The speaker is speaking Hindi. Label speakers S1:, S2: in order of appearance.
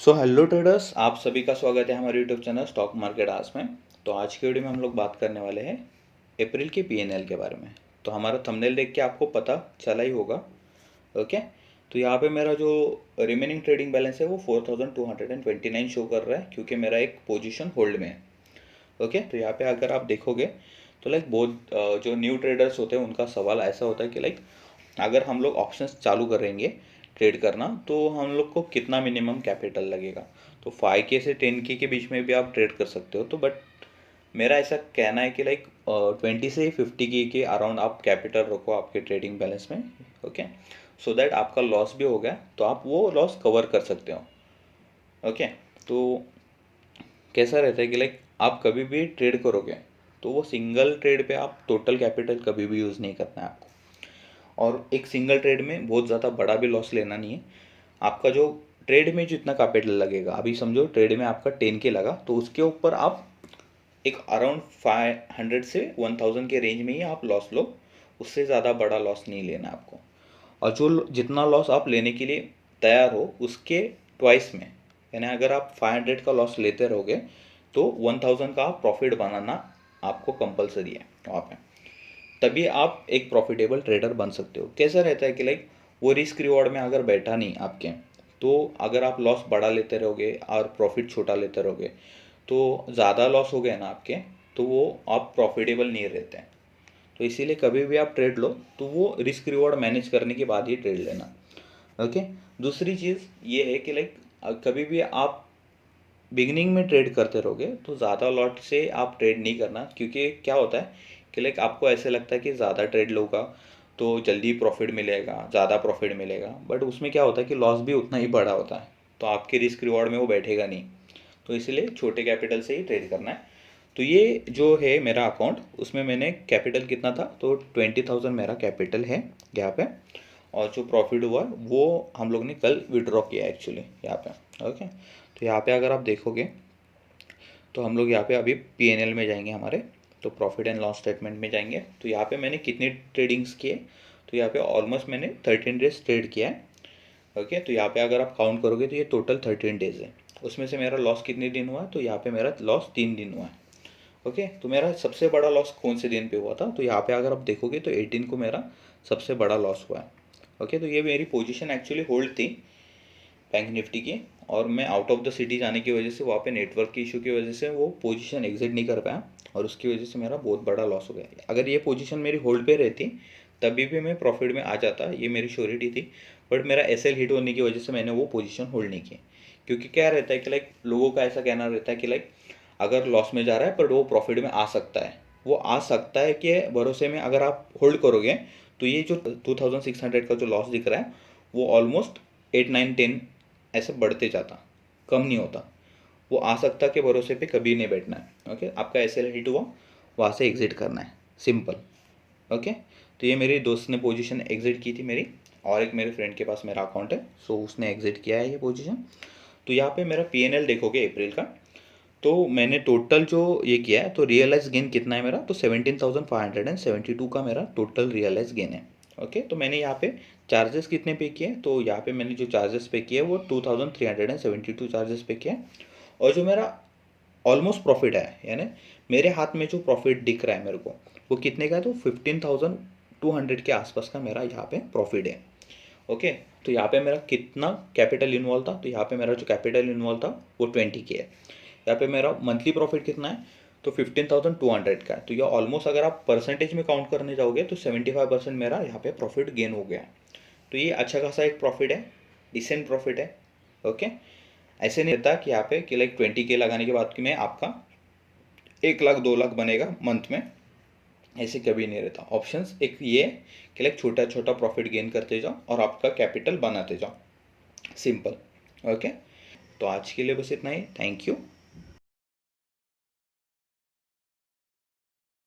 S1: सो हेलो ट्रेडर्स, आप सभी का स्वागत है हमारे यूट्यूब चैनल स्टॉक मार्केट आज में। तो आज की वीडियो में हम लोग बात करने वाले हैं अप्रैल के पीएनएल के बारे में। तो हमारा थंबनेल देख के आपको पता चला ही होगा। ओके, तो यहाँ पे मेरा जो रिमेनिंग ट्रेडिंग बैलेंस है वो 4229 शो कर रहा है, क्योंकि मेरा एक पोजीशन होल्ड में है। ओके, तो यहाँ पे अगर आप देखोगे तो लाइक बहुत जो न्यू ट्रेडर्स होते हैं उनका सवाल ऐसा होता है कि लाइक अगर हम लोग ऑप्शंस चालू करेंगे ट्रेड करना तो हम लोग को कितना मिनिमम कैपिटल लगेगा। तो 5K से 10K के बीच में भी आप ट्रेड कर सकते हो। तो बट मेरा ऐसा कहना है कि लाइक 20 से 50K के अराउंड आप कैपिटल रखो आपके ट्रेडिंग बैलेंस में। ओके, सो दैट आपका लॉस भी हो गया तो आप वो लॉस कवर कर सकते हो। ओके, तो कैसा रहता है कि लाइक आप कभी भी ट्रेड करोगे तो वो सिंगल ट्रेड पे आप टोटल कैपिटल कभी भी यूज़ नहीं करना है आपको। और एक सिंगल ट्रेड में बहुत ज़्यादा बड़ा भी लॉस लेना नहीं है। आपका जो ट्रेड में जितना कैपिटल लगेगा, अभी समझो ट्रेड में आपका 10K लगा तो उसके ऊपर आप एक अराउंड 500 से 1000 के रेंज में ही आप लॉस लो। उससे ज़्यादा बड़ा लॉस नहीं लेना आपको। और जो जितना लॉस आप लेने के लिए तैयार हो उसके ट्वाइस में, यानी अगर आप 500 का लॉस लेते रहोगे तो 1000 का आप प्रॉफिट बनाना आपको कंपलसरी है वहाँ पे। तभी आप एक प्रॉफिटेबल ट्रेडर बन सकते हो। कैसा रहता है कि लाइक वो रिस्क रिवॉर्ड में अगर बैठा नहीं आपके, तो अगर आप लॉस बढ़ा लेते रहोगे और प्रॉफिट छोटा लेते रहोगे तो ज़्यादा लॉस हो गए ना आपके, तो वो आप प्रॉफिटेबल नहीं रहते हैं। तो इसीलिए कभी भी आप ट्रेड लो तो वो रिस्क रिवॉर्ड मैनेज करने के बाद ही ट्रेड लेना। ओके, दूसरी चीज़ ये है कि लाइक कभी भी आप बिगिनिंग में ट्रेड करते रहोगे तो ज़्यादा लॉट से आप ट्रेड नहीं करना, क्योंकि क्या होता है कि लाइक आपको ऐसे लगता है कि ज़्यादा ट्रेड लूँगा तो जल्दी प्रॉफिट मिलेगा, ज़्यादा प्रॉफिट मिलेगा, बट उसमें क्या होता है कि लॉस भी उतना ही बड़ा होता है। तो आपके रिस्क रिवॉर्ड में वो बैठेगा नहीं। तो इसलिए छोटे कैपिटल से ही ट्रेड करना है। तो ये जो है मेरा अकाउंट, उसमें मैंने कैपिटल कितना था तो 20,000 मेरा कैपिटल है यहाँ पे। और जो प्रॉफिट हुआ वो हम लोग ने कल विड्रॉ किया एक्चुअली यहाँ पे। ओके, तो यहाँ पे अगर आप देखोगे तो हम लोग यहाँ पे अभी पीएनएल में जाएंगे हमारे, तो प्रॉफिट एंड लॉस स्टेटमेंट में जाएंगे। तो यहाँ पे मैंने कितनी ट्रेडिंग्स किए, तो यहाँ पे ऑलमोस्ट मैंने 13 डेज ट्रेड किया है। ओके, तो यहाँ पे अगर आप काउंट करोगे तो ये टोटल 13 डेज है। उसमें से मेरा लॉस कितने दिन हुआ, तो यहाँ पे मेरा लॉस 3 दिन हुआ है। ओके, तो मेरा सबसे बड़ा लॉस कौन से दिन पे हुआ था, तो यहाँ पे अगर आप देखोगे तो 18 को मेरा सबसे बड़ा लॉस हुआ है। ओके, तो ये मेरी पोजीशन एक्चुअली होल्ड थी बैंक निफ्टी की, और मैं आउट ऑफ द सिटी जाने की वजह से वहाँ पे नेटवर्क की इशू की वजह से वो पोजीशन एग्जिट नहीं कर पाया, और उसकी वजह से मेरा बहुत बड़ा लॉस हो गया। अगर ये पोजीशन मेरी होल्ड पे रहती तभी भी मैं प्रॉफिट में आ जाता, ये मेरी श्योरिटी थी। बट मेरा एसएल हिट होने की वजह से मैंने वो पोजीशन होल्ड नहीं की। क्योंकि क्या रहता है कि लाइक लोगों का ऐसा कहना रहता है कि लाइक अगर लॉस में जा रहा है पर वो प्रॉफिट में आ सकता है, वो आ सकता है कि भरोसे में अगर आप होल्ड करोगे तो ये जो 2600 का जो लॉस दिख रहा है वो ऑलमोस्ट 8 9 10 ऐसे बढ़ते जाता, कम नहीं होता। वो आ सकता के भरोसे पे कभी नहीं बैठना है। ओके, आपका एसएल हिट हुआ, वहाँ से एग्जिट करना है, सिंपल। ओके, तो ये मेरे दोस्त ने पोजीशन एग्जिट की थी मेरी, और एक मेरे फ्रेंड के पास मेरा अकाउंट है, सो उसने एग्जिट किया है ये पोजीशन। तो यहाँ पे मेरा पीएनएल देखोगे अप्रैल का, तो मैंने टोटल जो ये किया है तो रियलाइज गेन कितना है मेरा, तो 17,572 का मेरा टोटल रियलाइज गेन है। ओके, तो मैंने यहाँ पे चार्जेस कितने पे किए, तो यहाँ पे मैंने जो चार्जेस पे किए वो 2,372 चार्जेस पे किए। और जो मेरा ऑलमोस्ट प्रॉफिट है, यानी मेरे हाथ में जो प्रॉफिट दिख रहा है मेरे को, वो कितने का है, तो 15,200 के आसपास का मेरा यहाँ पे प्रॉफिट है। ओके, तो यहाँ पे मेरा कितना कैपिटल इन्वॉल्व था, तो यहाँ पे मेरा जो कैपिटल इन्वॉल्व था वो 20K है। यहाँ पे मेरा मंथली प्रॉफिट कितना है, तो 15,200 का है। तो ये ऑलमोस्ट अगर आप परसेंटेज में काउंट करने जाओगे तो 75% मेरा यहाँ पे प्रॉफिट गेन हो गया है। तो ये अच्छा खासा एक प्रॉफिट है, डिसेंट प्रॉफिट है। ओके, ऐसे नहीं रहता कि यहाँ पे कि लाइक 20K लगाने के बाद कि मैं आपका 1 लाख 2 लाख बनेगा मंथ में, ऐसे कभी नहीं रहता। ऑप्शंस एक ये है कि लाइक छोटा छोटा प्रॉफिट गेन करते जाओ और आपका कैपिटल बनाते जाओ, सिंपल। ओके, तो आज के लिए बस इतना ही। Thank you.